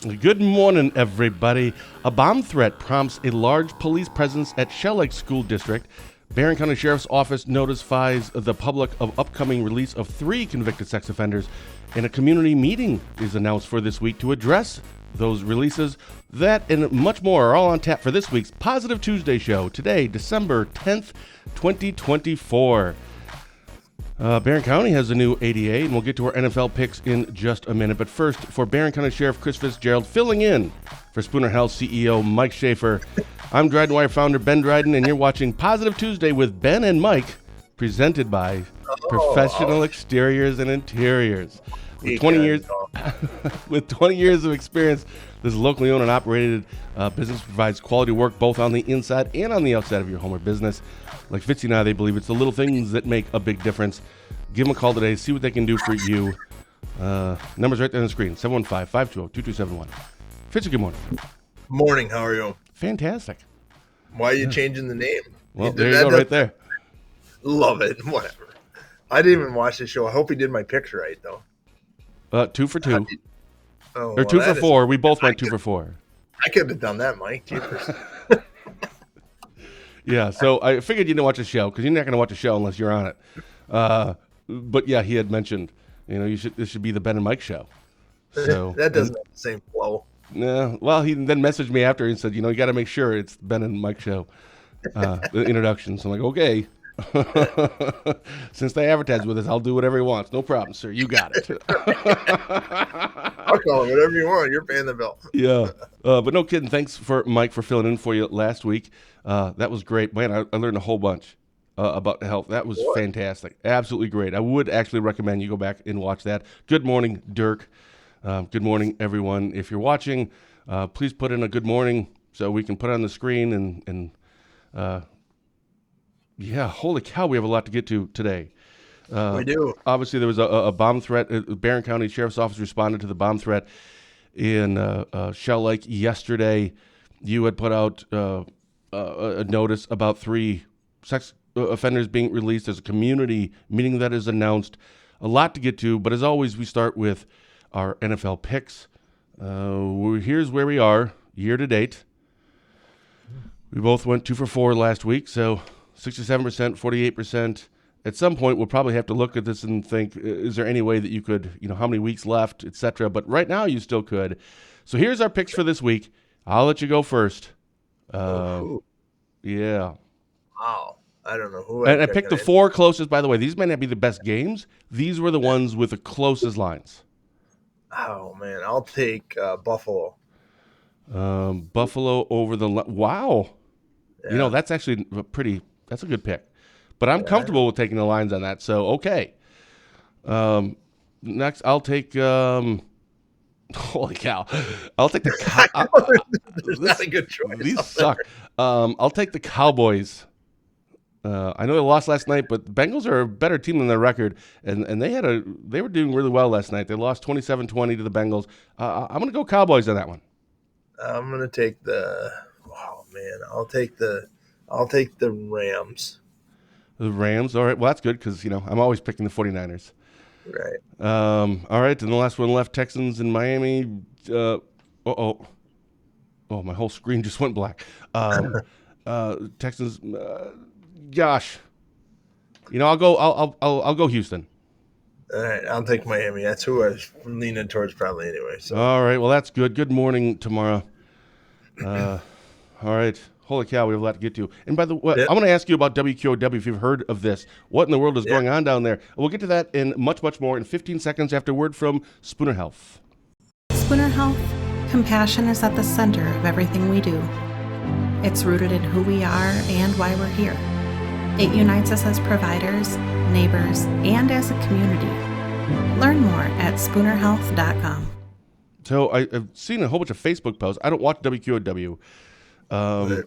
Good morning, everybody. A bomb threat prompts a large police presence at Shell Lake School District. Barron County Sheriff's Office notifies the public of upcoming release of 3 convicted sex offenders, and a community meeting is announced for this week to address those releases. That and much more are all on tap for this week's Positive Tuesday show, today, December 10th, 2024. Barron County has a new ADA, and we'll get to our NFL picks in just a minute. But first, for Barron County Sheriff Chris Fitzgerald, filling in for Spooner Health CEO Mike Schaefer, I'm Dryden Wire founder Ben Dryden, and you're watching Positive Tuesday with Ben and Mike, presented by Professional Exteriors and Interiors. With 20 years, with 20 years of experience, this locally owned and operated business provides quality work both on the inside and on the outside of your home or business. Like Fitzy and I, they believe it's the little things that make a big difference. Give them a call today. See what they can do for you. Numbers right there on the screen, 715-520-2271. Fitzy, good morning. Morning, how are you? Fantastic. Why are you changing the name? Well, there you go, right there. Love it. Whatever. I didn't even watch the show. I hope he did my picks right, though. 2 for 2. Oh, or 2 for 4. We both went 2 for 4. I could have done that, Mike. Jeepers. Yeah, so I figured you didn't watch the show because you're not going to watch the show unless you're on it. But yeah, he had mentioned, this should be the Ben and Mike show. So that doesn't have the same flow. No, well, he then messaged me after and said, you got to make sure it's Ben and Mike show, the introduction. So I'm like, okay. Since they advertise with us, I'll do whatever he wants. No problem, sir. You got it. I'll call him whatever you want. You're paying the bill. Yeah. But no kidding. Thanks for Mike for filling in for you last week. That was great. Man, I learned a whole bunch about health. That was fantastic. Absolutely great. I would actually recommend you go back and watch that. Good morning, Dirk. Good morning, everyone. If you're watching, please put in a good morning so we can put it on the screen. And yeah, holy cow, we have a lot to get to today. We do. Obviously, there was a bomb threat. Barron County Sheriff's Office responded to the bomb threat in Shell Lake yesterday. You had put out a notice about 3 sex offenders being released. There's a community meeting that is announced. A lot to get to, but as always, we start with our NFL picks. Here's where we are year to date. We both went 2 for 4 last week, so 67%, 48%. At some point, we'll probably have to look at this and think, is there any way that you could, how many weeks left, etc. But right now, you still could. So here's our picks for this week. I'll let you go first. Yeah. Wow. I don't know who. And I picked the 4 closest, by the way. These may not be the best games. These were the ones with the closest lines. Oh, man. I'll take Buffalo. Buffalo over the... Wow. Yeah. That's actually that's a good pick. But I'm comfortable with taking the lines on that, so okay. Next, I'll take... holy cow. I'll take the... There's not a good choice. These suck. I'll take the Cowboys. I know they lost last night, but the Bengals are a better team than their record, and they were doing really well last night. They lost 27-20 to the Bengals. I'm going to go Cowboys on that one. I'm going to take the... Oh, man. I'll take the Rams. The Rams, all right. Well, that's good because, I'm always picking the 49ers. Right. All right, and the last one left, Texans in Miami. Oh, my whole screen just went black. Texans, gosh. I'll go Houston. All right, I'll take Miami. That's who I was leaning towards probably anyway. So. All right, well, that's good. Good morning tomorrow. All right. Holy cow, we have a lot to get to. And by the way, I'm going to ask you about WQOW if you've heard of this. What in the world is going on down there? We'll get to that and much, much more in 15 seconds after word from Spooner Health. Spooner Health, compassion is at the center of everything we do. It's rooted in who we are and why we're here. It unites us as providers, neighbors, and as a community. Learn more at spoonerhealth.com. So I've seen a whole bunch of Facebook posts. I don't watch WQOW. I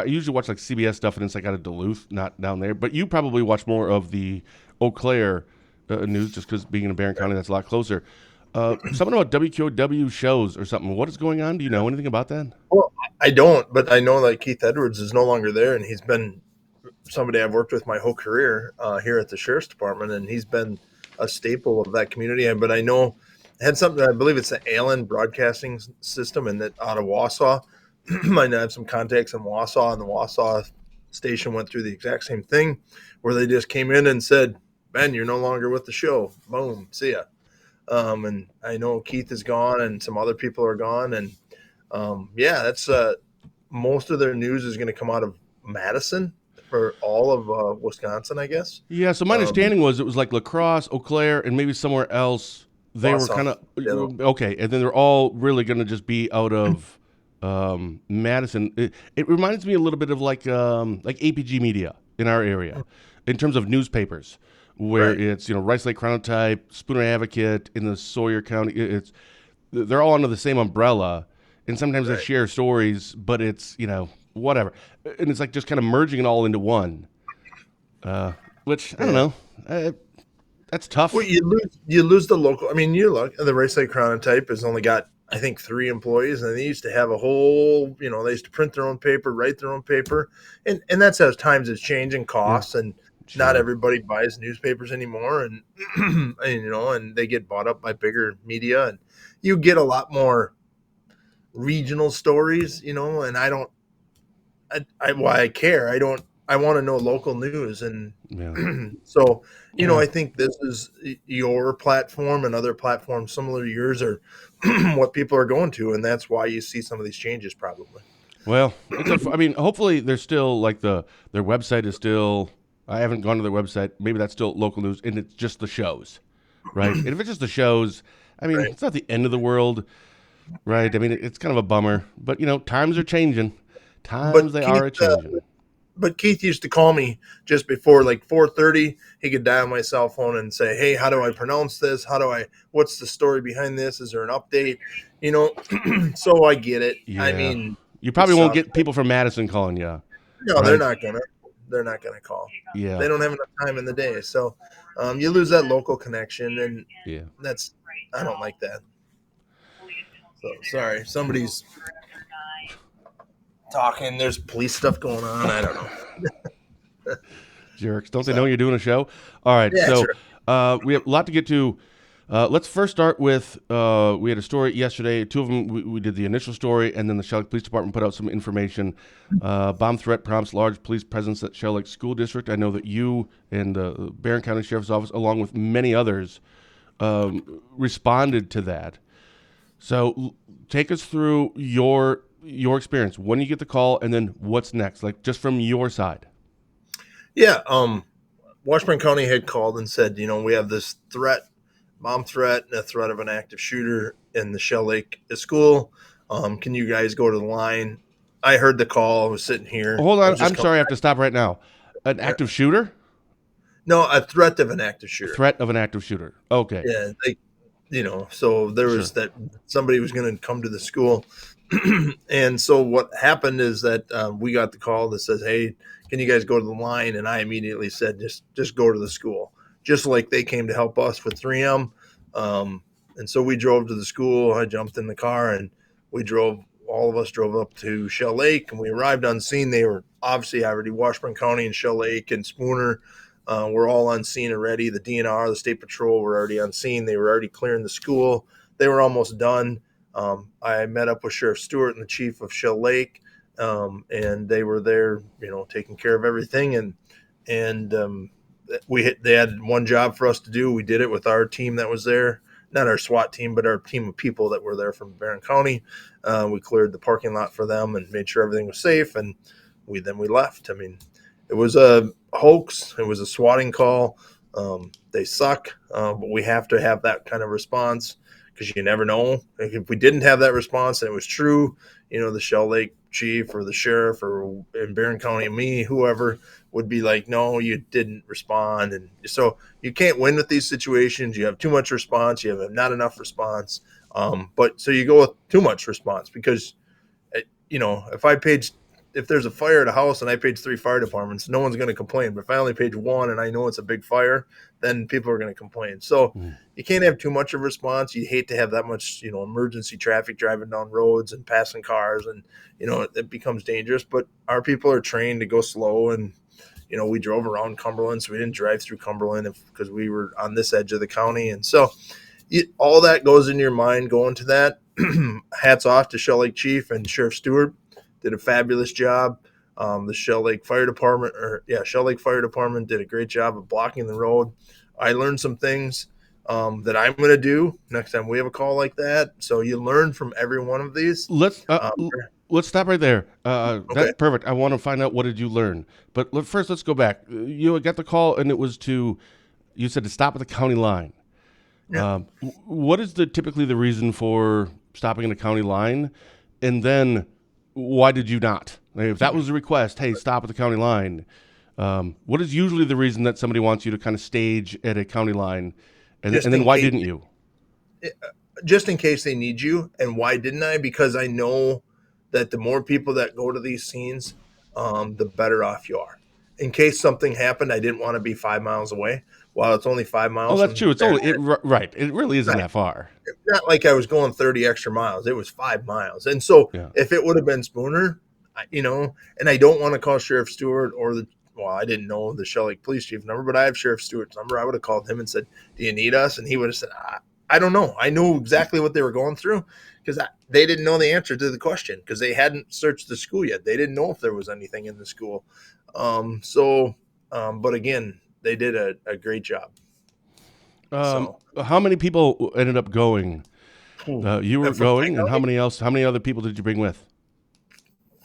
usually watch like CBS stuff, and it's like out of Duluth, not down there. But you probably watch more of the Eau Claire news, just because being in Barron County, that's a lot closer. Something about WQOW shows or something. What is going on? Do you know anything about that? Well, I don't, but I know that Keith Edwards is no longer there, and he's been somebody I've worked with my whole career here at the Sheriff's Department, and he's been a staple of that community. But I know had something. I believe it's the Allen Broadcasting System, and that out of Wausau. Might have some contacts in Wausau, and the Wausau station went through the exact same thing, where they just came in and said, "Ben, you're no longer with the show. Boom, see ya." And I know Keith is gone, and some other people are gone, and yeah, that's most of their news is going to come out of Madison for all of Wisconsin, I guess. Yeah, so my understanding was it was like La Crosse, Eau Claire, and maybe somewhere else. They were Wausau. kind of Yeah. okay, and then they're all really going to just be out of Madison. It reminds me a little bit of like APG Media in our area, in terms of newspapers, where Right. it's Rice Lake Chronotype, Spooner Advocate in the Sawyer County. They're all under the same umbrella, and sometimes they Right. share stories, but it's whatever, and it's like just kind of merging it all into one. Which I don't know. That's tough. Well, you lose the local. I mean, you look, the Race Lake Chronotype has only got, I think, 3 employees, and they used to have a whole. They used to print their own paper, write their own paper, and that's as times has changed and costs, and not Sure. everybody buys newspapers anymore, and and they get bought up by bigger media, and you get a lot more regional stories, and I don't. Why I care. I want to know local news, and Yeah. so Yeah. I think this is your platform, and other platforms similar to yours are what people are going to, and that's why you see some of these changes probably. Well, I mean, hopefully they're still like their website is still. I haven't gone to their website. Maybe that's still local news, and it's just the shows, right? And if it's just the shows, I mean, Right. it's not the end of the world, right? I mean, it's kind of a bummer, but times are changing. Times But they Keith, are changing. but Keith used to call me just before like 4:30. He could dial my cell phone and say, "Hey, how do I pronounce this? What's the story behind this? Is there an update?" So I get it. I Yeah. mean, You it probably won't sucks. get people from Madison calling you, No, they're right? not gonna. They're not gonna call. Yeah. They don't have enough time in the day, so you lose that local connection, and Yeah. I don't like that. So sorry, somebody's talking. There's police stuff going on. I don't know. Jerks. Don't they know you're doing a show? All right. Yeah, So sure. we have a lot to get to. Let's first start with we had a story yesterday. 2 of them, we did the initial story, and then the Shell Lake Police Department put out some information. Bomb threat prompts large police presence at Shell Lake School District. I know that you and the Barron County Sheriff's Office, along with many others, responded to that. So take us through your experience. When you get the call, and then what's next? Like just from your side. Yeah. Washburn County had called and said, we have this bomb threat, and a threat of an active shooter in the Shell Lake school. Can you guys go to the line? I heard the call. I was sitting here. Hold I on. was just I'm sorry. I have to stop right now. An Yeah. active shooter? No, a threat of an active A shooter. threat of an active shooter. Okay. Yeah, so there was Sure. that somebody was going to come to the school. And so what happened is that we got the call that says, "Hey, can you guys go to the line?" And I immediately said, just go to the school, just like they came to help us with 3M. And so we drove to the school. I jumped in the car, and all of us drove up to Shell Lake, and we arrived on scene. They were obviously already, Washburn County and Shell Lake and Spooner were all on scene already. The DNR, the State Patrol were already on scene. They were already clearing the school. They were almost done. I met up with Sheriff Stewart and the chief of Shell Lake, and they were there, taking care of everything. And they had one job for us to do. We did it with our team that was there, not our SWAT team, but our team of people that were there from Barron County. We cleared the parking lot for them and made sure everything was safe, and we left. I mean, it was a hoax. It was a swatting call. They suck, but we have to have that kind of response, because you never know. Like, if we didn't have that response and it was true, the Shell Lake chief or the sheriff or in Barron County, me, whoever, would be like, "No, you didn't respond." And so you can't win with these situations. You have too much response. You have not enough response. But so you go with too much response, because, if there's a fire at a house and I page 3 fire departments, no one's going to complain. But if I only page 1 and I know it's a big fire, then people are going to complain. So you can't have too much of a response. You hate to have that much, emergency traffic driving down roads and passing cars, and, it becomes dangerous. But our people are trained to go slow, and, we drove around Cumberland, so we didn't drive through Cumberland because we were on this edge of the county. And so, all that goes in your mind going to that. Hats off to Shell Lake Chief and Sheriff Stewart, did a fabulous job. The Shell Lake Fire Department, Shell Lake Fire Department did a great job of blocking the road. I learned some things that I'm going to do next time we have a call like that. So you learn from every one of these. Let's stop right there. Okay. That's perfect. I want to find out, what did you learn? But first, let's go back. You got the call, and it was you said to stop at the county line. Yeah. What is typically the reason for stopping in the county line? And then why did you not? Like, if that was a request, hey, stop at the county line. What is usually the reason that somebody wants you to kind of stage at a county line? And then why didn't you? Just in case they need you. And why didn't I? Because I know that the more people that go to these scenes, the better off you are. In case something happened, I didn't want to be 5 miles away. While it's only 5 miles. Oh, that's true. It's right. It really isn't that far. It's not like I was going 30 extra miles. It was 5 miles. And so if it would have been Spooner, and I don't want to call Sheriff Stewart I didn't know the Shell Lake Police Chief number, but I have Sheriff Stewart's number. I would have called him and said, do you need us? And he would have said, I don't know. I knew exactly what they were going through because they didn't know the answer to the question because they hadn't searched the school yet. They didn't know if there was anything in the school. But again, they did a great job. How many people ended up going? You were going, and how many other people did you bring with?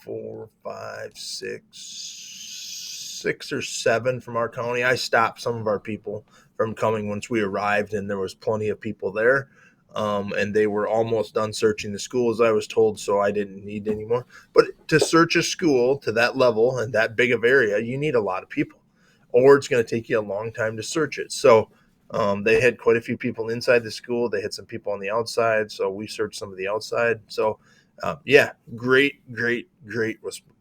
4, 5, 6 or 7 from our county. I stopped some of our people from coming once we arrived, and there was plenty of people there. And they were almost done searching the school, as I was told, so I didn't need any more. But to search a school to that level and that big of area, you need a lot of people, or it's going to take you a long time to search it. So they had quite a few people inside the school. They had some people on the outside, so we searched some of the outside. So, great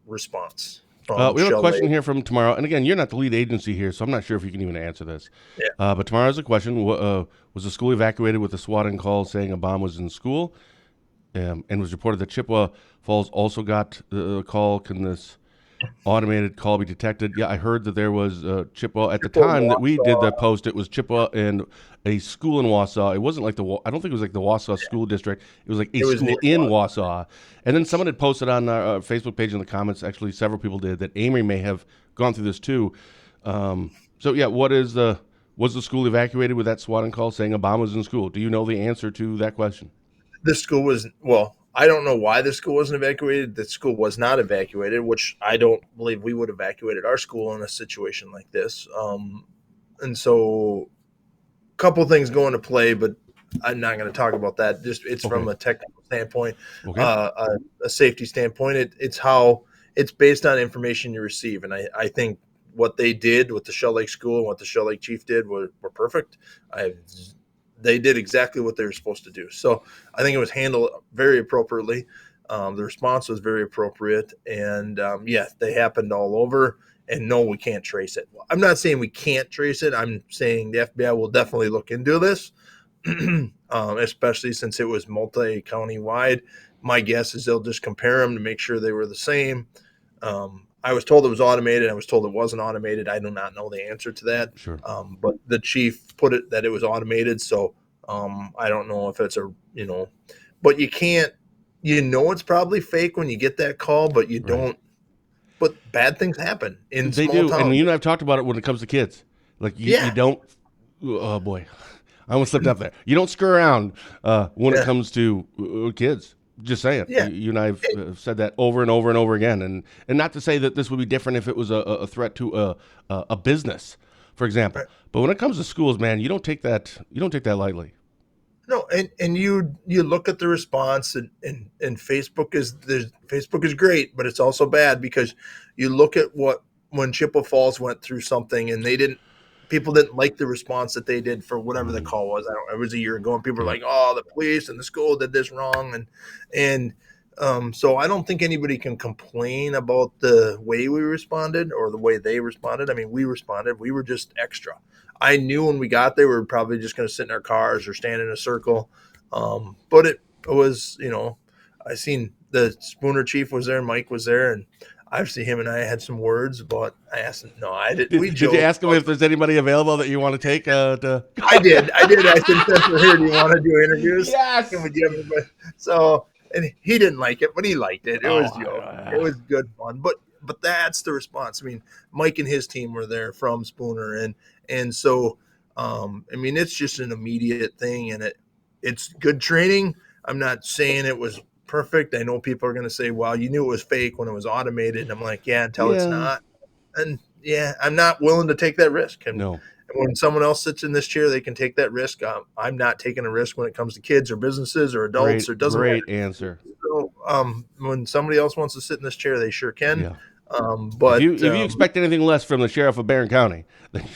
response. We have a question here from Tomorrow. And again, you're not the lead agency here, so I'm not sure if you can even answer this. Yeah. But Tomorrow has a question. Was the school evacuated with a swatting call saying a bomb was in school? And was reported that Chippewa Falls also got a call. Can this automated call be detected? Yeah, I heard that there was Chippewa. At the time that we did the post, it was Chippewa and a school in Wausau. It wasn't like I don't think it was like the Wausau School District. It was like a school in Wausau. And then someone had posted on our Facebook page in the comments, actually several people did, that Amory may have gone through this too. Was the school evacuated with that swatting call saying a bomb was in school? Do you know the answer to that question? The school was, I don't know why the school wasn't evacuated. The school was not evacuated, which I don't believe we would have evacuated our school in a situation like this. And so a couple things go into play, but I'm not going to talk about that. It's from a technical standpoint, a safety standpoint. It's based on information you receive. And I think what they did with the Shell Lake School and what the Shell Lake Chief did were perfect. They did exactly what they were supposed to do. So I think it was handled very appropriately. The response was very appropriate. And, they happened all over. And no, we can't trace it. I'm not saying we can't trace it. I'm saying the FBI will definitely look into this, especially since it was multi-county wide. My guess is they'll just compare them to make sure they were the same. I was told it was automated. I was told it wasn't automated. I do not know the answer to that. Sure. But the chief put it that it was automated. So I don't know if it's but you can't, it's probably fake when you get that call, but you don't. But bad things happen in small towns. And you and I've talked about it when it comes to kids. Like you don't. Oh boy, I almost slipped up there. You don't screw around when it comes to kids. Just saying. Yeah. You and I've said that over and over and over again. And not to say that this would be different if it was a threat to a business, for example. Right. But when it comes to schools, man, you don't take that lightly. No, and you look at the response, and Facebook is great, but it's also bad because you look at when Chippewa Falls went through something and people didn't like the response that they did for whatever the call was. It was a year ago, and people were like, "Oh, the police and the school did this wrong," and so I don't think anybody can complain about the way we responded or the way they responded. I mean, we responded. We were just extra. I knew when we got there, we were probably just going to sit in our cars or stand in a circle. But it was, I seen the Spooner chief was there, Mike was there, and obviously him and I had some words, but I asked him. No, I didn't. We Did you joked. ask him if there's anybody available that you want to take? I did. I said, since we're here, do you want to do interviews? Can Yes. we do everybody? So, and he didn't like it, but he liked it. It Oh, was it was good fun. But that's the response. I mean, Mike and his team were there from Spooner, and so I mean, it's just an immediate thing, and it's good training. I'm not saying it was perfect. I know people are going to say, "Well, you knew it was fake when it was automated." And I'm like, "Yeah, until it's not." And yeah, I'm not willing to take that risk. And No. when someone else sits in this chair, they can take that risk. I'm not taking a risk when it comes to kids or businesses or adults. Or doesn't Great matter. answer. So when somebody else wants to sit in this chair, they sure can. Yeah. But if you expect anything less from the sheriff of Barron County,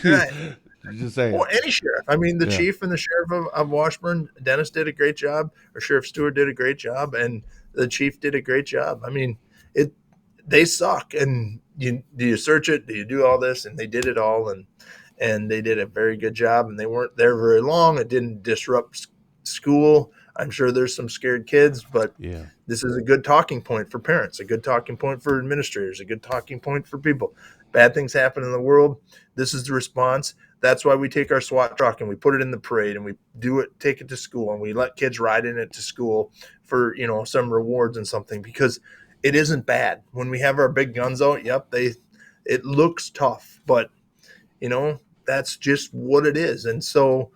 right. just saying. Or any sheriff. I mean, the chief and the sheriff of Washburn, Dennis did a great job, or Sheriff Stewart did a great job, and the chief did a great job. I mean, they suck, and do you search it? Do you do all this? And they did it all, and they did a very good job, and they weren't there very long. It didn't disrupt school. I'm sure there's some scared kids, but this is a good talking point for parents, a good talking point for administrators, a good talking point for people. Bad things happen in the world. This is the response. That's why we take our SWAT truck and we put it in the parade and we take it to school, and we let kids ride in it to school for, some rewards and something, because it isn't bad. When we have our big guns out, it looks tough, but that's just what it is. And so,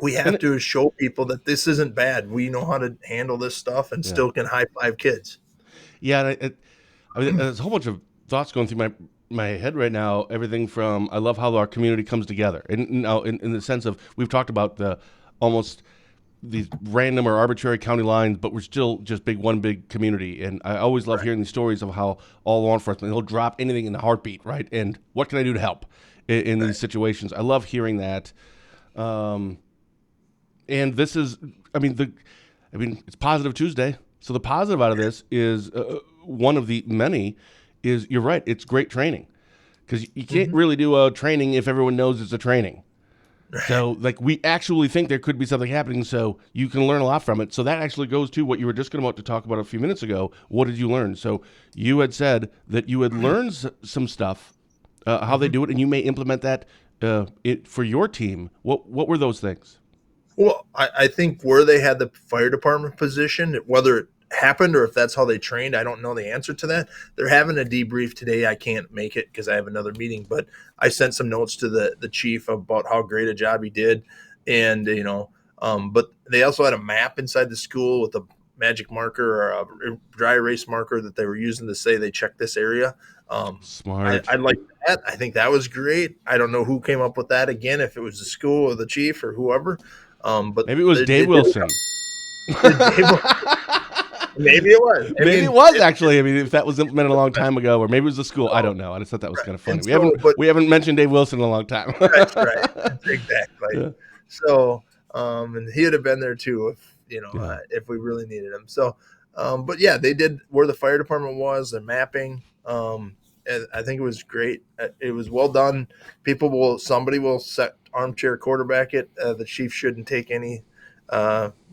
we have to show people that this isn't bad. We know how to handle this stuff and still can high five kids. Yeah, I mean, there's a whole bunch of thoughts going through my head right now. Everything from, I love how our community comes together, and now in the sense of, we've talked about almost these random or arbitrary county lines, but we're still just one big community. And I always love hearing these stories of how all law enforcement, they'll drop anything in a heartbeat, right? And what can I do to help in these situations? I love hearing that. And this is, it's Positive Tuesday. So the positive out of this is, one of the many is, you're right, it's great training. Because you can't really do a training if everyone knows it's a training. So, we actually think there could be something happening, so you can learn a lot from it. So that actually goes to what you were just going to talk about a few minutes ago. What did you learn? So you had said that you had learned some stuff, how they do it, and you may implement that for your team. What were those things? Well, I think where they had the fire department position, whether it happened or if that's how they trained, I don't know the answer to that. They're having a debrief today. I can't make it because I have another meeting, but I sent some notes to the chief about how great a job he did. And, but they also had a map inside the school with a magic marker or a dry erase marker that they were using to say they checked this area. Smart. I like that. I think that was great. I don't know who came up with that again, if it was the school or the chief or whoever. But maybe it was Dave Wilson. Maybe it was. Maybe it was actually. If that was implemented a long time ago, or maybe it was the school. I don't know. I just thought that was kind of funny. We haven't mentioned Dave Wilson in a long time. That's right. Exactly. Yeah. So, and he would have been there too if we really needed him. So, but yeah, they did where the fire department was, the mapping. And I think it was great. It was well done. Somebody will set armchair quarterback it. The chief shouldn't take any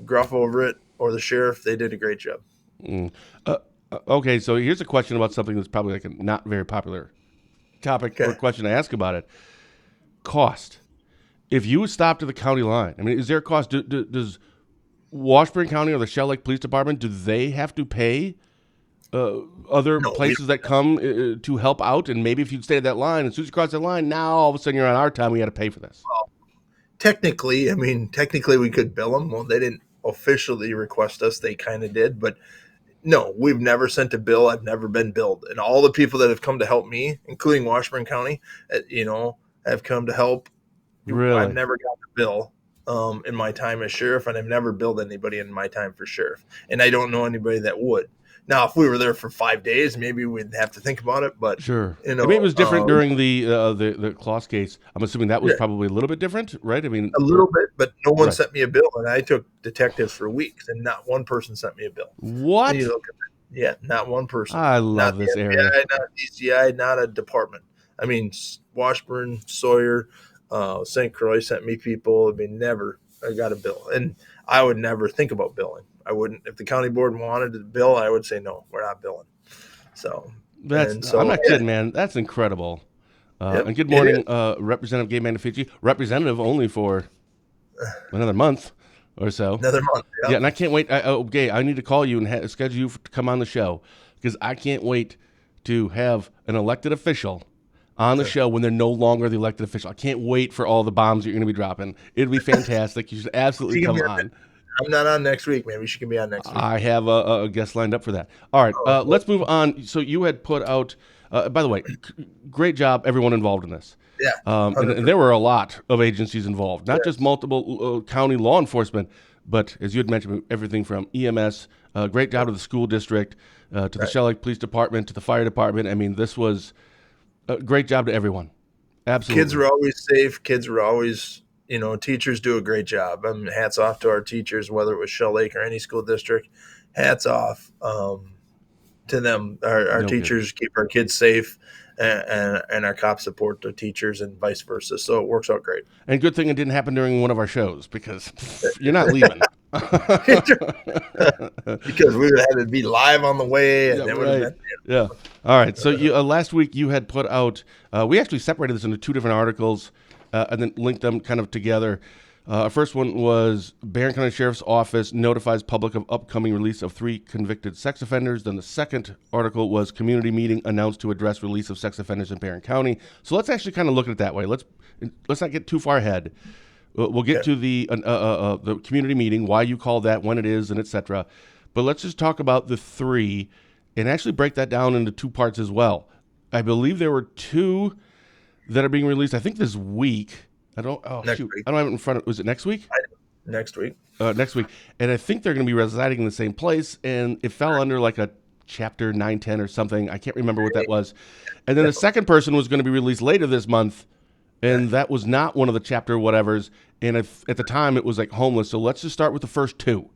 gruff over it, or the sheriff. They did a great job. Okay, so here's a question about something that's probably a not very popular topic or question to ask about it. Cost. If you stopped at the county line, is there a cost? Does Washburn County or the Shell Lake Police Department, do they have to pay other places that come to help out? And maybe if you'd stayed at that line, as soon as you cross that line, now all of a sudden you're on our time, we got to pay for this. Well, technically we could bill them. Well, they didn't officially request us. They kind of did, but no, we've never sent a bill. I've never been billed. And all the people that have come to help me, including Washburn County, have come to help. Really? I've never got a bill in my time as sheriff, and I've never billed anybody in my time for sheriff. And I don't know anybody that would. Now, if we were there for 5 days, maybe we'd have to think about it. But sure, it was different during the Kloss case. I'm assuming that was probably a little bit different, right? A little bit, but no one sent me a bill, and I took detectives for weeks, and not one person sent me a bill. What? Yeah, not one person. I love this area. Not DCI, not a department. Washburn, Sawyer, St. Croix sent me people. Never. I got a bill, and I would never think about billing. I wouldn't. If the county board wanted to bill, I would say no, we're not billing. So, and I'm so, not kidding, man. That's incredible. yep, And good it morning, is. Representative Gay Man Fitzy. Representative only for another month or so. Another month. Yeah, Yep. and I can't wait. Gay, I need to call you and schedule you to come on the show because I can't wait to have an elected official on the show when they're no longer the elected official. I can't wait for all the bombs you're going to be dropping. It'll be fantastic. You should absolutely She can come be on. I'm not on next week. Maybe she can be on next week. I have a guest lined up for that. All right, Oh, let's move on. So you had put out, by the way, great job, everyone involved in this. yeah. And 100%. there were a lot of agencies involved, not just Yes. multiple county law enforcement, but as you had mentioned, everything from EMS, great job to the school district, to the Shell Lake Police Department, to the fire department. I mean, this was a great job to everyone. Absolutely. Kids were always safe. Kids were always, teachers do a great job. Hats off to our teachers, whether it was Shell Lake or any school district. Hats off to them. Our No teachers keep our kids safe, and our cops support the teachers and vice versa. So it works out great. And good thing it didn't happen during one of our shows because you're not leaving. Because we would have had to be live on the way, and Yeah, then would have right. been. Yeah. All right. So you, last week you had put out, we actually separated this into two different articles and then linked them kind of together. First one was Barron County Sheriff's Office notifies public of upcoming release of 3 convicted sex offenders. Then the second article was community meeting announced to address release of sex offenders in Barron County. So let's actually kind of look at it that way. Let's not get too far ahead. We'll get to the community meeting, why you call that, when it is, and etc. But let's just talk about the 3 and actually break that down into 2 parts as well. I believe there were 2 that are being released, I think this week. Next week. I don't have it in front of, was it next week? Next week. Next week. And I think they're going to be residing in the same place, and it fell under like a chapter 910 or something. I can't remember what that was. And then the second person was going to be released later this month, and that was not one of the chapter whatevers. And at the time, it was like homeless. So let's just start with the first 2.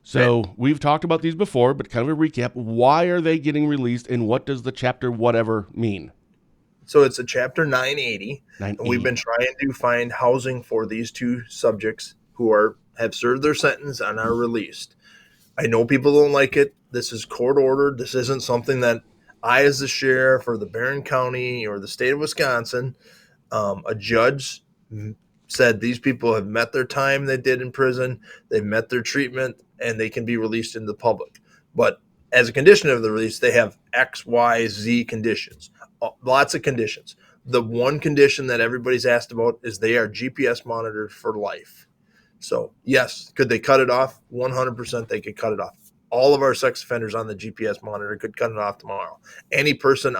So we've talked about these before, but kind of a recap. Why are they getting released, and what does the chapter whatever mean? So it's a chapter 980. 980. We've been trying to find housing for these 2 subjects who have served their sentence and are released. I know people don't like it. This is court ordered. This isn't something that I, as the sheriff or the Barron County or the state of Wisconsin, a judge said these people have met their time they did in prison. They've met their treatment, and they can be released into the public. But as a condition of the release, they have X, Y, Z conditions. Lots of conditions. The one condition that everybody's asked about is they are GPS monitored for life. So, yes, could they cut it off? 100% they could cut it off. All of our sex offenders on the GPS monitor could cut it off tomorrow. Any person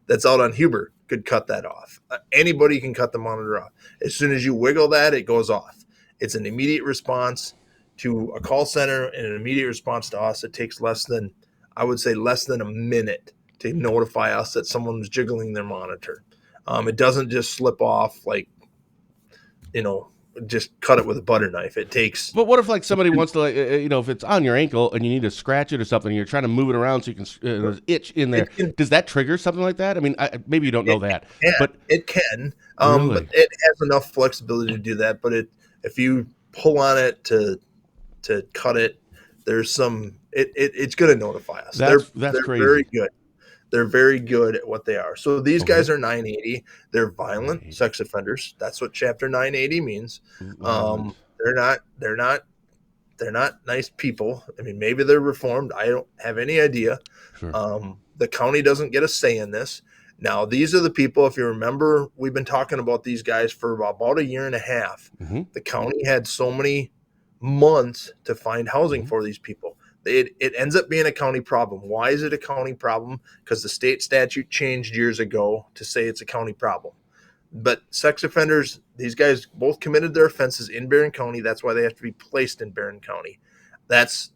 that's out on Huber could cut that off. Anybody can cut the monitor off. As soon as you wiggle that, it goes off. It's an immediate response to a call center and an immediate response to us. It takes less than a minute to notify us that someone was jiggling their monitor. It doesn't just slip off like, just cut it with a butter knife. It takes. But what if like somebody wants to, like, if it's on your ankle and you need to scratch it or something, and you're trying to move it around so you can there's itch in there. Does that trigger something like that? I mean, maybe you don't know that, but it can. Really? But it has enough flexibility to do that. But if you pull on it to cut it, there's some. It's going to notify us. That's they're crazy. Very good. They're very good at what they are. So these guys are 980. They're violent sex offenders. That's what Chapter 980 means. They're not nice people. I mean, maybe they're reformed. I don't have any idea. Sure. The county doesn't get a say in this. Now, these are the people, if you remember, we've been talking about these guys for about a year and a half. Mm-hmm. The county had so many months to find housing for these people. It ends up being a county problem. Why is it a county problem? Because the state statute changed years ago to say it's a county problem. But sex offenders, these guys both committed their offenses in Barron County. That's why they have to be placed in Barron County. That's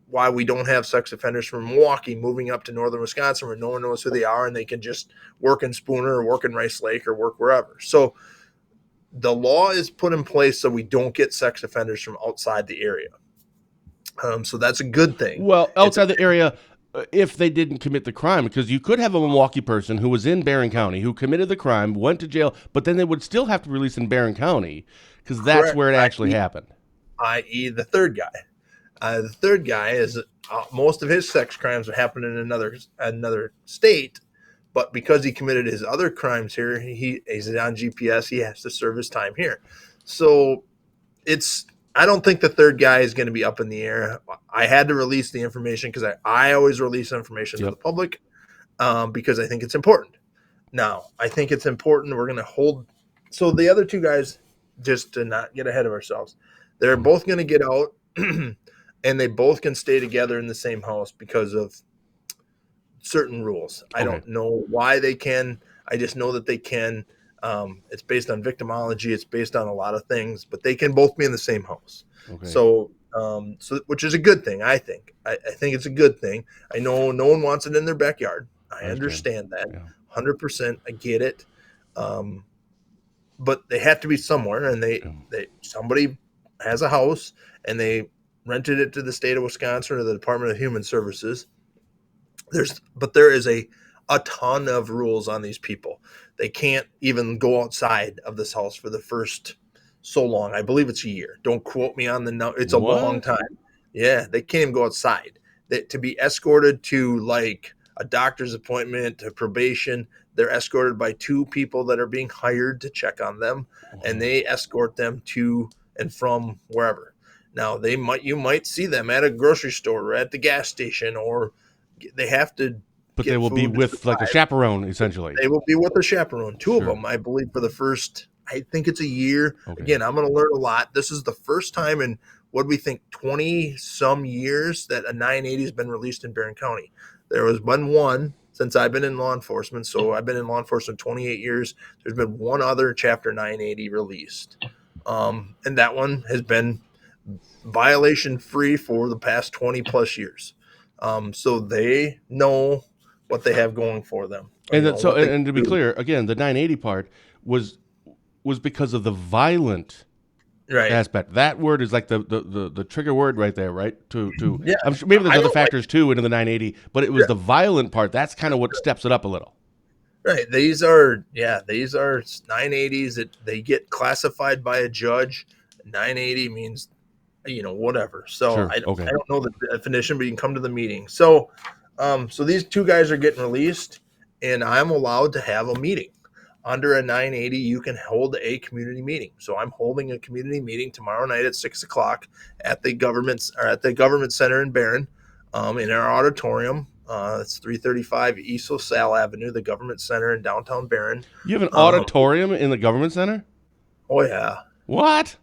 why we don't have sex offenders from Milwaukee moving up to northern Wisconsin where no one knows who they are and they can just work in Spooner or work in Rice Lake or work wherever. So the law is put in place so we don't get sex offenders from outside the area. So that's a good thing. Well, outside the area, if they didn't commit the crime, because you could have a Milwaukee person who was in Barron County who committed the crime, went to jail, but then they would still have to release in Barron County because that's Correct. where it actually happened. I.e. the third guy. The third guy is most of his sex crimes happened in another state, but because he committed his other crimes here, he's on GPS. He has to serve his time here. So I don't think the third guy is going to be up in the air. I had to release the information because I always release information to the public because I think it's important. Now, I think it's important. We're going to hold. So the other two guys, just to not get ahead of ourselves, they're both going to get out and they both can stay together in the same house because of certain rules. I don't know why they can. I just know that they can. It's based on victimology. It's based on a lot of things, but they can both be in the same house. So which is a good thing, I think. I think it's a good thing. I know no one wants it in their backyard. I understand that. 100%. I get it. But they have to be somewhere, and somebody has a house, and they rented it to the state of Wisconsin or the Department of Human Services. There is a ton of rules on these people. They can't even go outside of this house for the first so long. I believe it's a year. Don't quote me on the number. It's a long time. Yeah, they can't even go outside. To be escorted to like a doctor's appointment, to probation, they're escorted by two people that are being hired to check on them, and they escort them to and from wherever. Now you might see them at a grocery store or at the gas station, or they have to. But they will be with like a chaperone, essentially. They will be with a chaperone. Two of them, I believe, for the first. I think it's a year. Again, I'm going to learn a lot. This is the first time in what we think 20 some years that a 980 has been released in Barron County. There has been one since I've been in law enforcement. So I've been in law enforcement 28 years. There's been one other Chapter 980 released. And that one has been violation free for the past 20 plus years. So they know what they have going for them. And to be clear, again, the 980 part was because of the violent aspect. That word is like the trigger word right there, right? I'm sure maybe there's other factors too into the 980, but it was the violent part. That's kind of what steps it up a little. Right. These are 980s that they get classified by a judge. 980 means, whatever. So I don't know the definition, but you can come to the meeting. So these two guys are getting released, and I'm allowed to have a meeting. Under a 980, you can hold a community meeting. So I'm holding a community meeting tomorrow night at 6:00 at the government center in Barron, in our auditorium. It's 335 East LaSalle Avenue, the government center in downtown Barron. You have an auditorium in the government center? Oh yeah. What?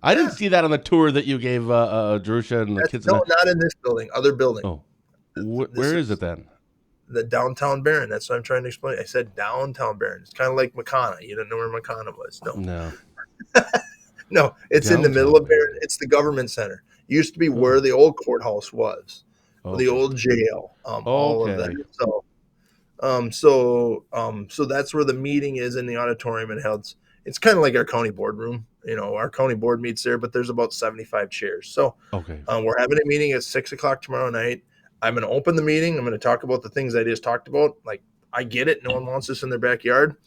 I didn't see that on the tour that you gave Jerusha and the kids. No, not in this building. Other building. Oh. Where is it then? The downtown Barron. That's what I'm trying to explain. I said downtown Barron. It's kind of like McConna. You don't know where McConna was. No. No, it's downtown in the middle of Barron. It's the government center. It used to be where the old courthouse was, the old jail. All of that. So that's where the meeting is, in the auditorium. It's kind of like our county boardroom. Our county board meets there, but there's about 75 chairs. So we're having a meeting at 6:00 tomorrow night. I'm going to open the meeting. I'm going to talk about the things I just talked about. Like, I get it. No one wants this in their backyard.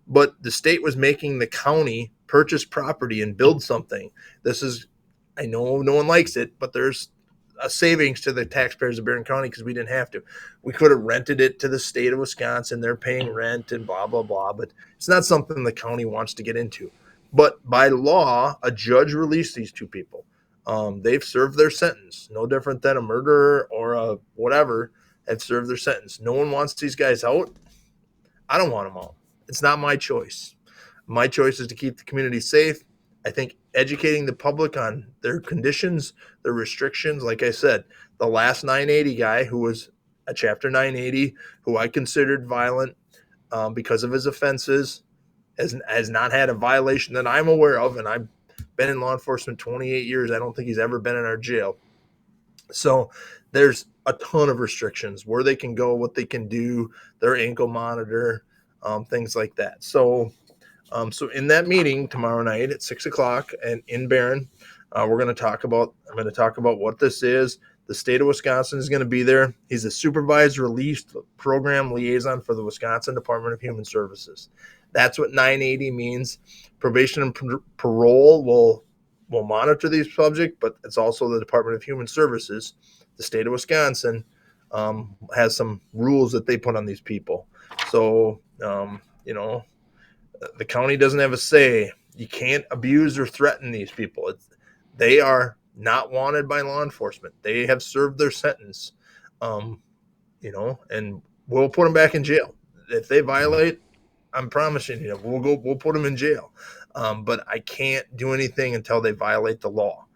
But the state was making the county purchase property and build something. I know no one likes it, but there's a savings to the taxpayers of Barron County because we didn't have to. We could have rented it to the state of Wisconsin. They're paying rent and blah, blah, blah. But it's not something the county wants to get into. But by law, a judge released these two people. They've served their sentence, no different than a murderer or a whatever have served their sentence. No one wants these guys out. I don't want them out. It's not my choice. My choice is to keep the community safe. I think educating the public on their conditions, their restrictions, like I said, the last 980 guy who was a Chapter 980, who I considered violent because of his offenses, has not had a violation that I'm aware of, and I've been in law enforcement 28 years. I don't think he's ever been in our jail. So there's a ton of restrictions where they can go, what they can do, their ankle monitor, things like that. So in that meeting tomorrow night at 6:00 and in Barron, I'm going to talk about what this is. The state of Wisconsin is going to be there. He's a supervised release program liaison for the Wisconsin Department of Human Services. That's what 980 means. Probation and parole will will monitor these subjects, but it's also the Department of Human Services, the state of Wisconsin, has some rules that they put on these people. So, the county doesn't have a say. You can't abuse or threaten these people. They are not wanted by law enforcement. They have served their sentence, and we'll put them back in jail. If they violate, I'm promising you, we'll put them in jail. But I can't do anything until they violate the law.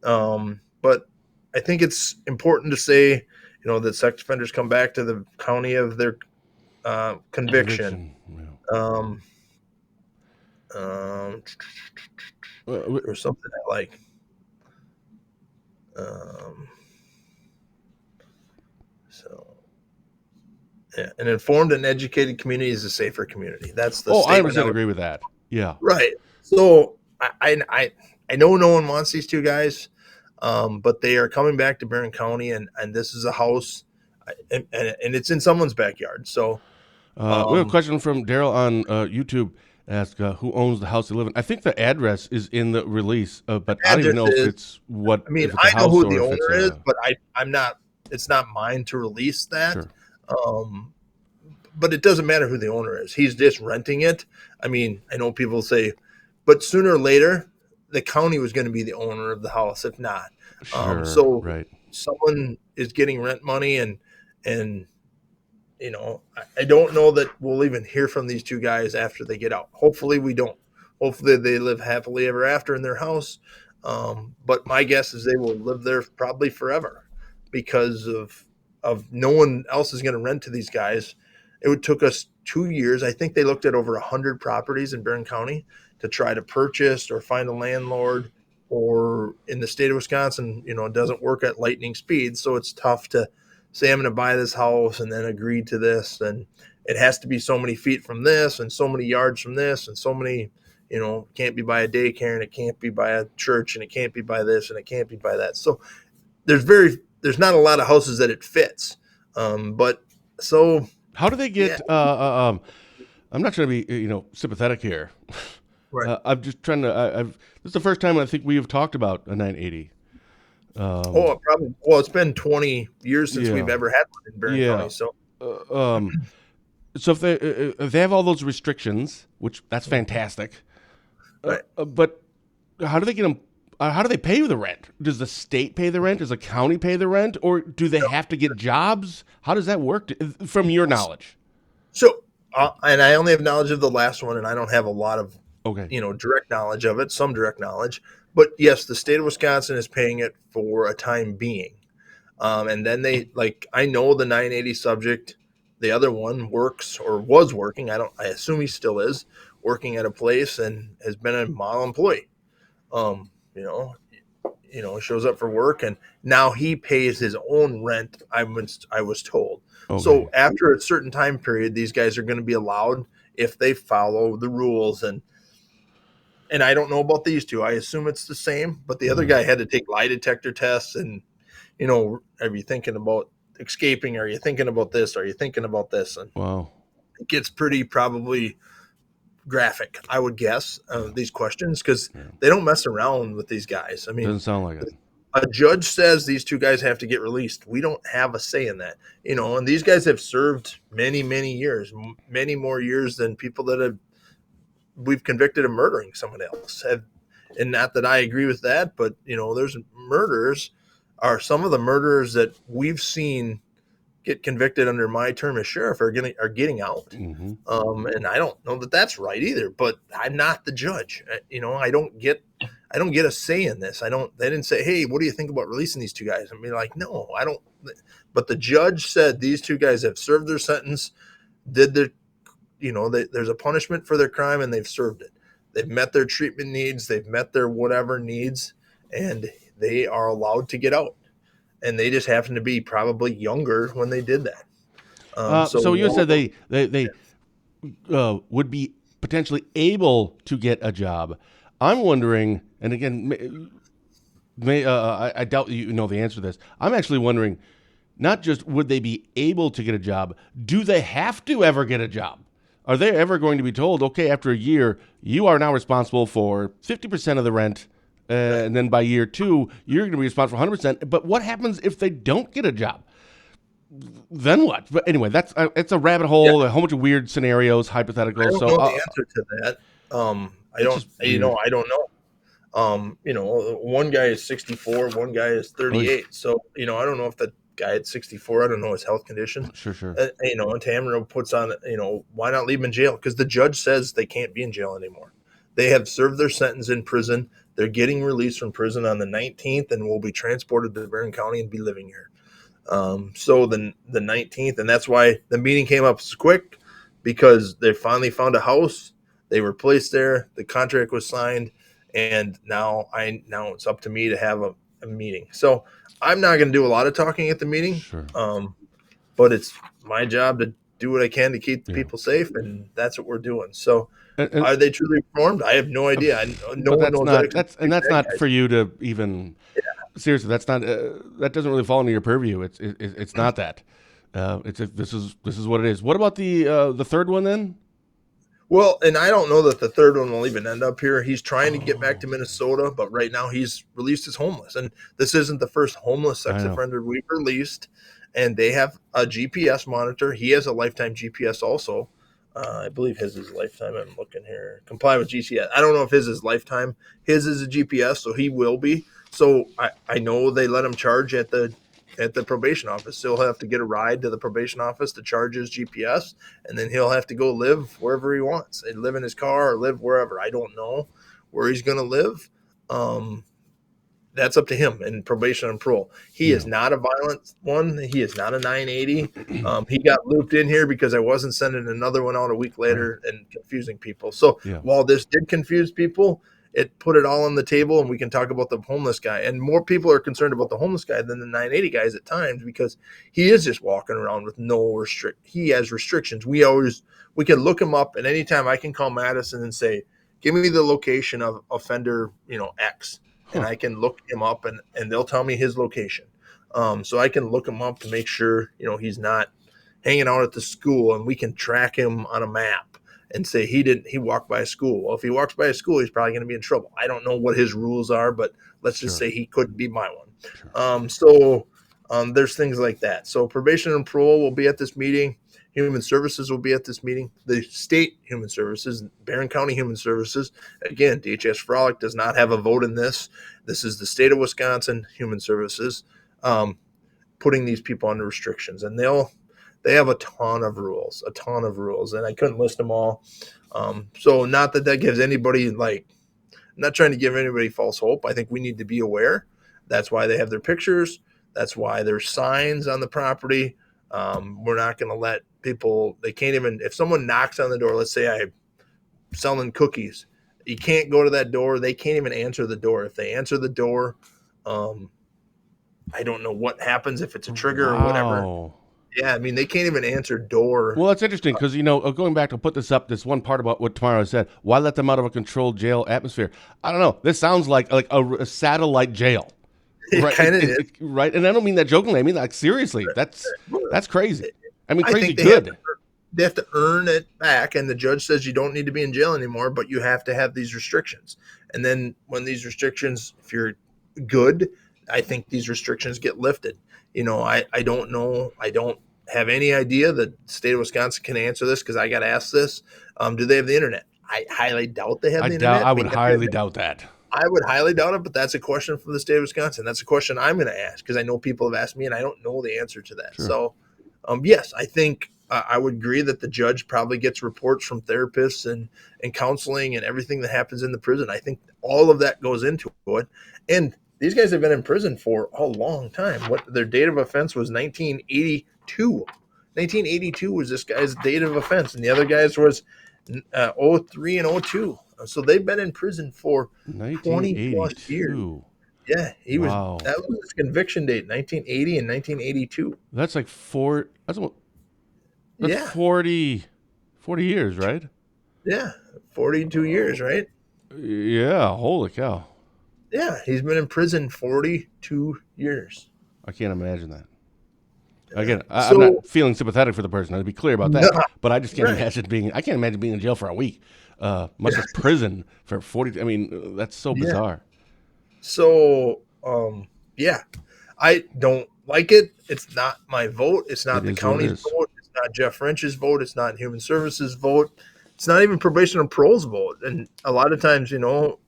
But I think it's important to say, that sex offenders come back to the county of their conviction. Yeah. Or something I like. An informed and educated community is a safer community. That's the statement. I 100% agree with that. Yeah. Right. So I know no one wants these two guys, but they are coming back to Barron County, and this is a house, and it's in someone's backyard. So we have a question from Daryl on YouTube. Ask who owns the house they live in. I think the address is in the release, but I don't even know if it's what. I mean, if it's I know who the owner is, but I'm not. It's not mine to release that. Sure. But it doesn't matter who the owner is. He's just renting it. I mean, I know people say, but sooner or later, the county was going to be the owner of the house, if not. Sure, so right. Someone is getting rent money, and I don't know that we'll even hear from these two guys after they get out. Hopefully we don't. Hopefully they live happily ever after in their house. But my guess is they will live there probably forever because of no one else is going to rent to these guys. It took us 2 years. I think they looked at over 100 properties in Barron County to try to purchase or find a landlord. Or in the state of Wisconsin, it doesn't work at lightning speed. So it's tough to say, I'm going to buy this house and then agree to this. And it has to be so many feet from this and so many yards from this and so many, can't be by a daycare and it can't be by a church and it can't be by this and it can't be by that. So there's not a lot of houses that it fits. But so how do they get, I'm not trying to be, sympathetic here. Right. I'm just trying to, this is the first time I think we have talked about a 980. It's been 20 years since we've ever had one in Barron County. So, so if they have all those restrictions, which that's fantastic, right. But how do they get them? How do they pay the rent? Does the state pay the rent? Does the county pay the rent? Or do they have to get jobs? How does that work from your knowledge? So, and I only have knowledge of the last one, and I don't have a lot of, okay, direct knowledge of it, some direct knowledge. But yes, the state of Wisconsin is paying it for a time being. And then I know the 980 subject, the other one works or was working. I assume he still is working at a place and has been a model employee. Shows up for work, and now he pays his own rent. I was told. Okay. So after a certain time period, these guys are going to be allowed if they follow the rules. And I don't know about these two. I assume it's the same, but the other guy had to take lie detector tests. And, are you thinking about escaping? Are you thinking about this? Are you thinking about this? And wow, it gets pretty probably graphic, I would guess, these questions, because they don't mess around with these guys. I mean, doesn't sound like it. A judge says these two guys have to get released. We don't have a say in that, and these guys have served many, many years, many more years than people that we've convicted of murdering someone else. And not that I agree with that, but there's murders are some of the murderers that we've seen get convicted under my term as sheriff are getting out. Mm-hmm. And I don't know that that's right either, but I'm not the judge. I don't get a say in this. They didn't say, hey, what do you think about releasing these two guys? I mean, like, no, I don't. But the judge said these two guys have served their sentence, did their, there's a punishment for their crime, and they've served it. They've met their treatment needs. They've met their whatever needs, and they are allowed to get out. And they just happen to be probably younger when they did that. So you said they would be potentially able to get a job. I'm wondering, and again, I doubt you know the answer to this. I'm actually wondering, not just would they be able to get a job, do they have to ever get a job? Are they ever going to be told, okay, after a year, you are now responsible for 50% of the rent And then by year 2, you're going to be responsible for 100%. But what happens if they don't get a job? Then what? But anyway, it's a rabbit hole, a whole bunch of weird scenarios, hypotheticals. I don't know the answer to that. I don't know. One guy is 64, one guy is 38. So, I don't know if that guy at 64, I don't know his health condition. Sure. And Tamara puts on, why not leave him in jail? Because the judge says they can't be in jail anymore. They have served their sentence in prison. They're getting released from prison on the 19th and will be transported to Barron County and be living here. So the 19th, and that's why the meeting came up quick, because they finally found a house. They were placed there. The contract was signed, and now it's up to me to have a meeting. So I'm not going to do a lot of talking at the meeting. Sure. But it's my job to do what I can to keep the people safe, and that's what we're doing. So are they truly reformed? I have no idea. No one knows that. That's not for you to even. Yeah. Seriously, that's not. That doesn't really fall into your purview. It's not that. This is what it is. What about the third one then? Well, and I don't know that the third one will even end up here. He's trying to get back to Minnesota, but right now he's released as homeless. And this isn't the first homeless sex offender we've released. And they have a GPS monitor. He has a lifetime GPS also. I believe his is lifetime. I'm looking here. Comply with GPS. I don't know if his is lifetime. His is a GPS, so he will be. So I know they let him charge at the probation office. So he'll have to get a ride to the probation office to charge his GPS, and then he'll have to go live wherever he wants and live in his car or live wherever. I don't know where he's going to live. That's up to him and probation and parole. He is not a violent one. He is not a 980. He got looped in here because I wasn't sending another one out a week later and confusing people. So while this did confuse people, it put it all on the table, and we can talk about the homeless guy. And more people are concerned about the homeless guy than the 980 guys at times, because he is just walking around with he has restrictions. We can look him up, and anytime I can call Madison and say, give me the location of offender, X. And I can look him up, and they'll tell me his location. So I can look him up to make sure, he's not hanging out at the school, and we can track him on a map and say he walked by a school. Well, if he walks by a school, he's probably going to be in trouble. I don't know what his rules are, but let's just say he could be my one. Sure. There's things like that. So probation and parole will be at this meeting. Human Services will be at this meeting. The state Human Services, Barron County Human Services. Again, DHS Frolic does not have a vote in this. This is the state of Wisconsin Human Services putting these people under restrictions. And they have a ton of rules, and I couldn't list them all. So not that gives anybody, I'm not trying to give anybody false hope. I think we need to be aware. That's why they have their pictures. That's why there's signs on the property. We're not going to let people, they can't even, if someone knocks on the door, let's say I'm selling cookies, you can't go to that door. They can't even answer the door. If they answer the door, I don't know what happens, if it's a trigger or whatever. Yeah, I mean, they can't even answer door. Well, that's interesting because, going back to put this up, this one part about what Tamara said, why let them out of a controlled jail atmosphere? I don't know. This sounds like a satellite jail. Right? It kind of is. Right? And I don't mean that jokingly. I mean, seriously, that's crazy. I mean, crazy they good. They have to earn it back, and the judge says you don't need to be in jail anymore, but you have to have these restrictions. And then when these restrictions, if you're good, I think these restrictions get lifted. I don't know. I don't have any idea. The state of Wisconsin can answer this because I got asked this. Do they have the internet? I highly doubt they have the internet. I would highly doubt that. I would highly doubt it, but that's a question from the state of Wisconsin. That's a question I'm going to ask because I know people have asked me, and I don't know the answer to that. Sure. So, yes, I think I would agree that the judge probably gets reports from therapists and counseling and everything that happens in the prison. I think all of that goes into it. And these guys have been in prison for a long time. What their date of offense was 1982. 1982 was this guy's date of offense, and the other guys was 03 and 02. So they've been in prison for 20 plus years. Yeah, he was. Wow. That was his conviction date, 1980 and 1982. That's like 40 years, right? Yeah, 42 years, right? Yeah, holy cow. Yeah, he's been in prison 42 years. I can't imagine that. Again, I'm not feeling sympathetic for the person. I'd be clear about that. No, but I just can't imagine being in jail for a week, much less prison for 40. I mean, that's so bizarre. So, yeah, I don't like it. It's not my vote. It's It not the is what it county's is. vote. It's not Jeff French's vote. It's not Human Services vote. It's not even probation and parole's vote. And a lot of times, I don't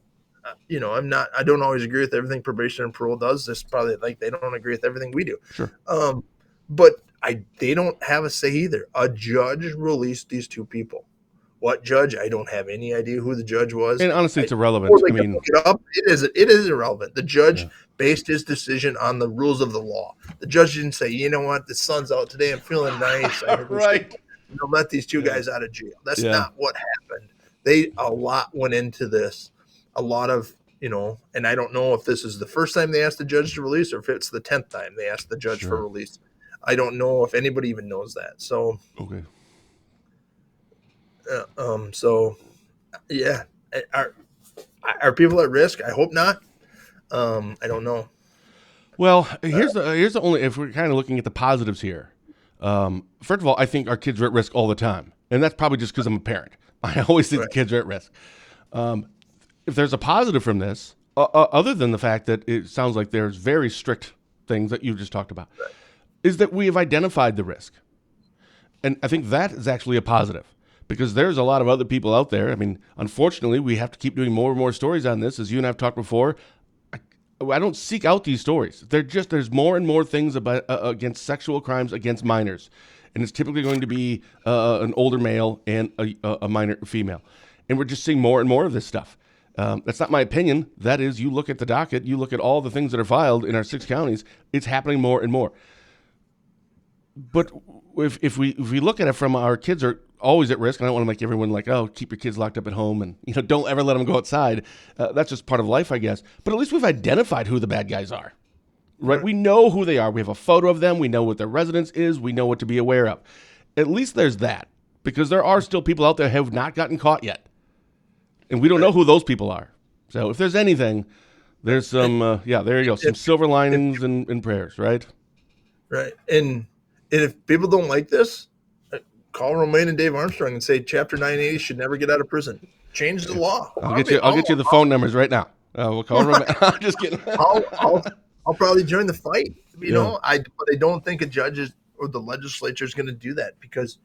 always agree with everything probation and parole does. It's probably like they don't agree with everything we do. Sure. But they don't have a say either. A judge released these two people. What judge? I don't have any idea who the judge was. And honestly, it's irrelevant. Or they I can mean, look it up. It is irrelevant. The judge yeah. based his decision on the rules of the law. The judge didn't say, you know what, the sun's out today. I'm feeling nice. I Right. let these two guys out of jail. That's Yeah. not what happened. A lot went into this. A lot of, and I don't know if this is the first time they asked the judge to release or if it's the 10th time they asked the judge Sure. for release. I don't know if anybody even knows that. So, Okay. so yeah, are people at risk? I hope not. I don't know. Well, here's the only, if we're kind of looking at the positives here. First of all, I think our kids are at risk all the time, and that's probably just because I'm a parent. I always think the kids are at risk. If there's a positive from this, other than the fact that it sounds like there's very strict things that you just talked about, is that we have identified the risk. And I think that is actually a positive because there's a lot of other people out there. I mean, unfortunately, we have to keep doing more and more stories on this. As you and I have talked before, I don't seek out these stories. There's more and more things about against sexual crimes against minors. And it's typically going to be an older male and a minor female. And we're just seeing more and more of this stuff. That's not my opinion. That is, you look at the docket, you look at all the things that are filed in our 6 counties, it's happening more and more. But if we look at it from our kids are always at risk, and I don't want to make everyone like, oh, keep your kids locked up at home and don't ever let them go outside. That's just part of life, I guess. But at least we've identified who the bad guys are, right? We know who they are. We have a photo of them. We know what their residence is. We know what to be aware of. At least there's that, because there are still people out there who have not gotten caught yet, and we don't know who those people are. So if there's anything, there's some there you go, some silver linings and prayers, right? Right. And if people don't like this, call Romaine and Dave Armstrong and say Chapter 980 should never get out of prison. Change the law. I'll get you the phone numbers right now. We'll call Romaine. I'm just kidding. I'll probably join the fight. Yeah. But I don't think a judge or the legislature is going to do that, because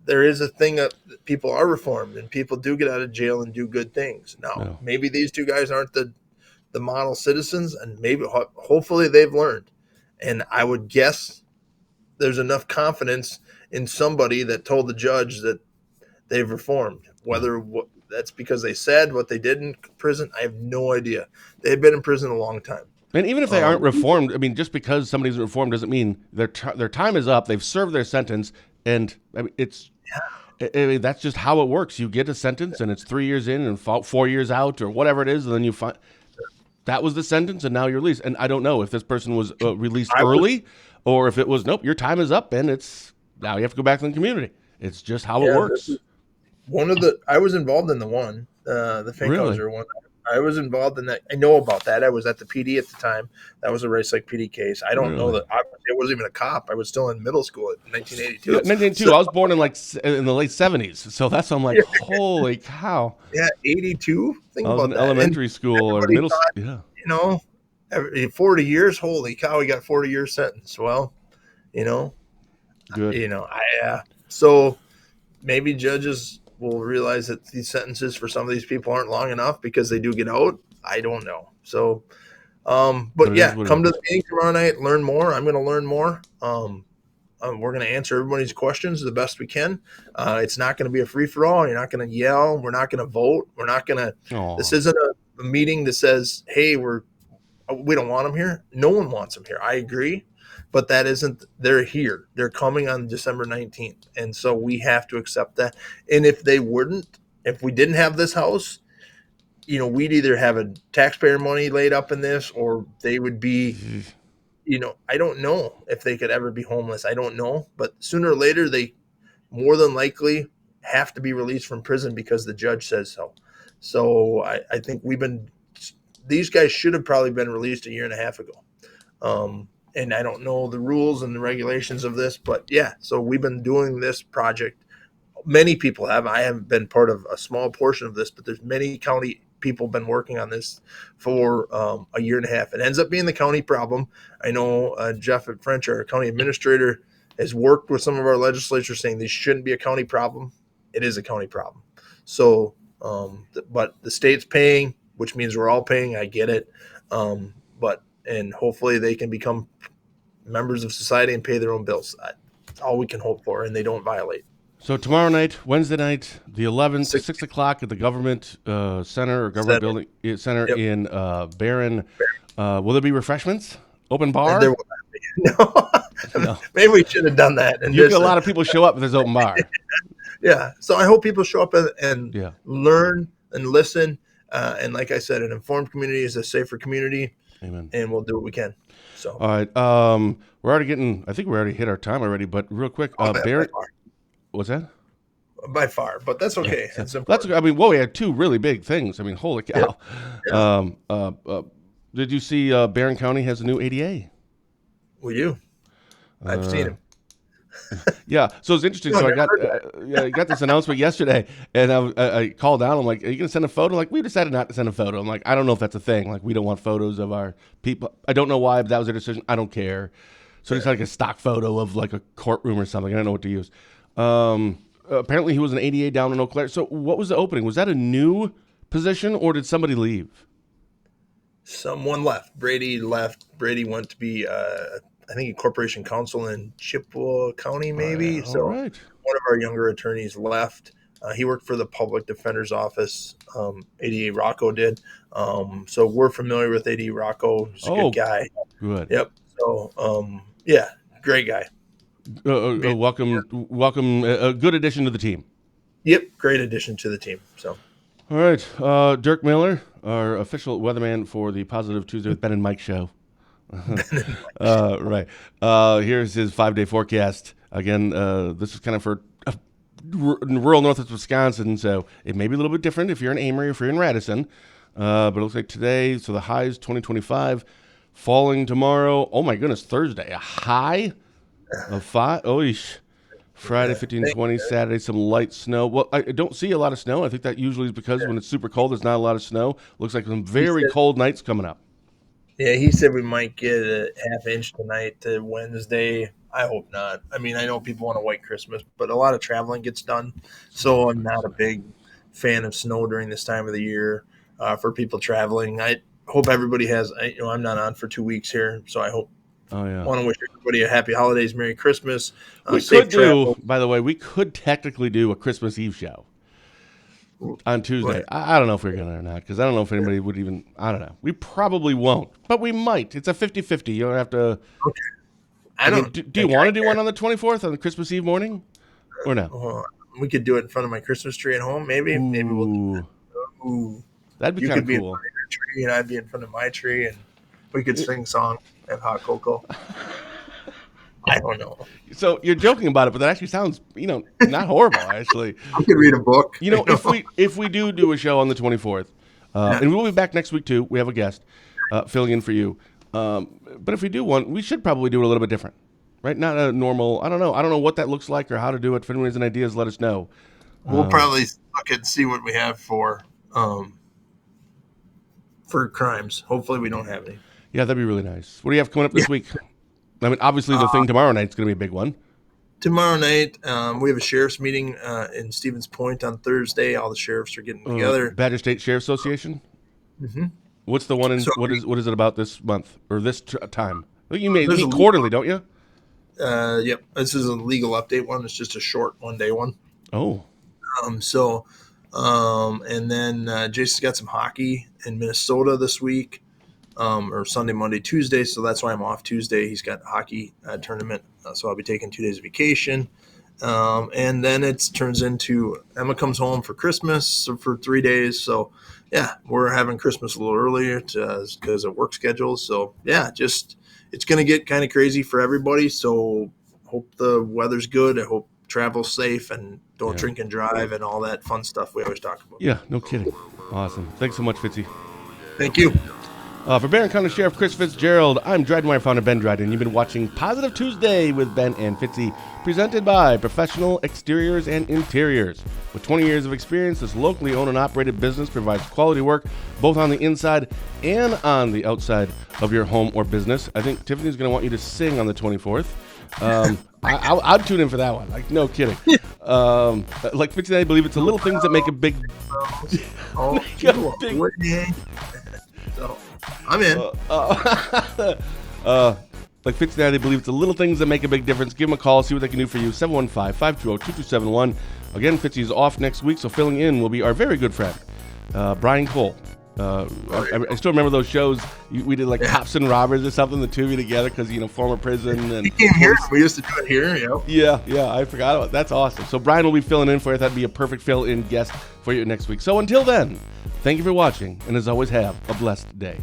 there is a thing that people are reformed and people do get out of jail and do good things. Now, maybe these two guys aren't the model citizens, and hopefully they've learned. And I would guess there's enough confidence in somebody that told the judge that they've reformed. Whether that's because they said what they did in prison, I have no idea. They've been in prison a long time. And even if they aren't reformed, I mean, just because somebody's reformed doesn't mean their time is up. They've served their sentence, and I mean, that's just how it works. You get a sentence, and it's 3 years in and 4 years out, or whatever it is, and then you find that was the sentence, and now you're released. And I don't know if this person was released early, or if it was, nope, your time is up, and now you have to go back to the community. It's just how it works. I was involved in the Finkhauser one. I was involved in that. I know about that. I was at the PD at the time. That was a Rice Lake PD case. I don't know that it wasn't even a cop. I was still in middle school in 1982. Yeah, 1982. So, I was born in the late 70s. So that's, I'm like, holy cow. Yeah, 82. I was in elementary school or middle school. Yeah. 40 years. Holy cow, he got 40 years sentence. Well, good. So maybe judges will realize that these sentences for some of these people aren't long enough because they do get out. I don't know. So, but yeah, come to the meeting tomorrow night, learn more. I'm going to learn more. We're going to answer everybody's questions the best we can. It's not going to be a free for all. You're not going to yell. We're not going to vote. We're not going to, this isn't a meeting that says, hey, we don't want them here. No one wants them here. I agree. But they're here. They're coming on December 19th. And so we have to accept that. And if we didn't have this house, we'd either have a taxpayer money laid up in this, or they would be, I don't know if they could ever be homeless. I don't know. But sooner or later, they more than likely have to be released from prison because the judge says so. So I think these guys should have probably been released a year and a half ago. And I don't know the rules and the regulations of this, but yeah, so we've been doing this project. Many people have. I haven't been part of a small portion of this, but there's many county people been working on this for a year and a half. It ends up being the county problem. I know Jeff at French, our county administrator, has worked with some of our legislatures saying this shouldn't be a county problem. It is a county problem. So, but the state's paying, which means we're all paying. I get it. And hopefully they can become members of society and pay their own bills. That's all we can hope for, and they don't violate. So tomorrow night, Wednesday night, the 11th, 6 o'clock at the Government Center or Government Building Center in Barron. Will there be refreshments? Open bar? There will not be. No. Maybe we should have done that. And a lot of people show up if there's open bar. Yeah. So I hope people show up and learn and listen. And like I said, an informed community is a safer community. Amen. And we'll do what we can. So all right. We're already I think we already hit our time already, but real quick, Barron. What's that? By far, but that's okay. Yeah, that's I mean, whoa, we had two really big things. I mean, holy cow. Yeah. Did you see Barron County has a new ADA? We do. I've seen him. Yeah, so it's interesting. So I got this announcement yesterday, and I called down. I'm like, "Are you going to send a photo?" Like, we decided not to send a photo. I'm like, I don't know if that's a thing. Like, we don't want photos of our people. I don't know why, but that was their decision. I don't care. So it's like a stock photo of like a courtroom or something. I don't know what to use. Apparently, he was an ADA down in Eau Claire. So what was the opening? Was that a new position, or did somebody leave? Someone left. Brady left. Brady went to be I think a corporation counsel in Chippewa County, maybe. So one of our younger attorneys left. He worked for the public defender's office. ADA Rocco did. So we're familiar with ADA Rocco. He's a good guy. Good. Yep. So, great guy. Welcome. A good addition to the team. Yep. Great addition to the team. So. All right. Dirk Miller, our official weatherman for the Positive Tuesday with Ben and Mike show. Right. Here's his 5-day forecast. Again, this is kind of for rural northwest Wisconsin, so it may be a little bit different if you're in Amory or if you're in Radisson. But it looks like today, so the high is 20-25. Falling tomorrow, oh my goodness, Thursday, a high of 5. Friday, 15-20. Saturday, some light snow. Well, I don't see a lot of snow. I think that usually is because when it's super cold, there's not a lot of snow. Looks like some very cold nights coming up. Yeah, he said we might get a half inch tonight to Wednesday. I hope not. I mean, I know people want a white Christmas, but a lot of traveling gets done. So I'm not a big fan of snow during this time of the year for people traveling. I hope everybody has, I'm not on for 2 weeks here, so I hope. Want to wish everybody a happy holidays, Merry Christmas. We could do, by the way, we could technically do a Christmas Eve show on Tuesday. I don't know if we're going to or not, because I don't know if anybody would even, I don't know. We probably won't, but we might. It's a 50-50. You don't have to. Okay. Do you want to do one on the 24th on the Christmas Eve morning or no? We could do it in front of my Christmas tree at home, maybe. Ooh. Maybe we'll do that. Ooh. That'd be kind of cool. You could be in front of your tree, and I'd be in front of my tree, and we could sing songs and hot cocoa. I don't know. So you're joking about it, but that actually sounds, not horrible. Actually, I could read a book. If we do a show on the 24th, and we'll be back next week too. We have a guest filling in for you. But if we do one, we should probably do it a little bit different, right? Not a normal. I don't know what that looks like or how to do it. If anyone has any ideas, let us know. We'll probably look and see what we have for crimes. Hopefully, we don't have any. Yeah, that'd be really nice. What do you have coming up this week? I mean, obviously, the thing tomorrow night is going to be a big one. Tomorrow night, we have a sheriff's meeting in Stevens Point on Thursday. All the sheriffs are getting together. Badger State Sheriff's Association? Mm-hmm. What's the one in, what is it about this month or this time? You meet quarterly, don't you? Yep. This is a legal update one. It's just a short 1-day one. Oh. And then Jason's got some hockey in Minnesota this week. Or Sunday, Monday, Tuesday. So that's why I'm off Tuesday. He's got a hockey tournament. So I'll be taking 2 days of vacation. And then it turns into Emma comes home for Christmas for 3 days. So, yeah, we're having Christmas a little earlier because of work schedules. So, yeah, it's going to get kind of crazy for everybody. So hope the weather's good. I hope travel's safe and don't drink and drive and all that fun stuff we always talk about. Yeah, no kidding. Awesome. Thanks so much, Fitzy. Thank you. For Barron County Sheriff Chris Fitzgerald, I'm Dryden Wire founder Ben Dryden. You've been watching Positive Tuesday with Ben and Fitzy, presented by Professional Exteriors and Interiors. With 20 years of experience, this locally owned and operated business provides quality work both on the inside and on the outside of your home or business. I think Tiffany's going to want you to sing on the 24th. I'll tune in for that one. Like, no kidding. Like Fitzy and I believe it's the little things that make a big... Oh, so, I'm in. Like Fitzy and I believe it's the little things that make a big difference. Give them a call, see what they can do for you. 715-520-2271. Again, Fitzy is off next week, so filling in will be our very good friend, Brian Cole. I still remember those shows. We did like Cops and Robbers or something, the two of you together, because former prison. And he came here. We used to do it here. Yeah. I forgot about it. That's awesome. So Brian will be filling in for you. That'd be a perfect fill-in guest for you next week. So until then, thank you for watching, and as always, have a blessed day.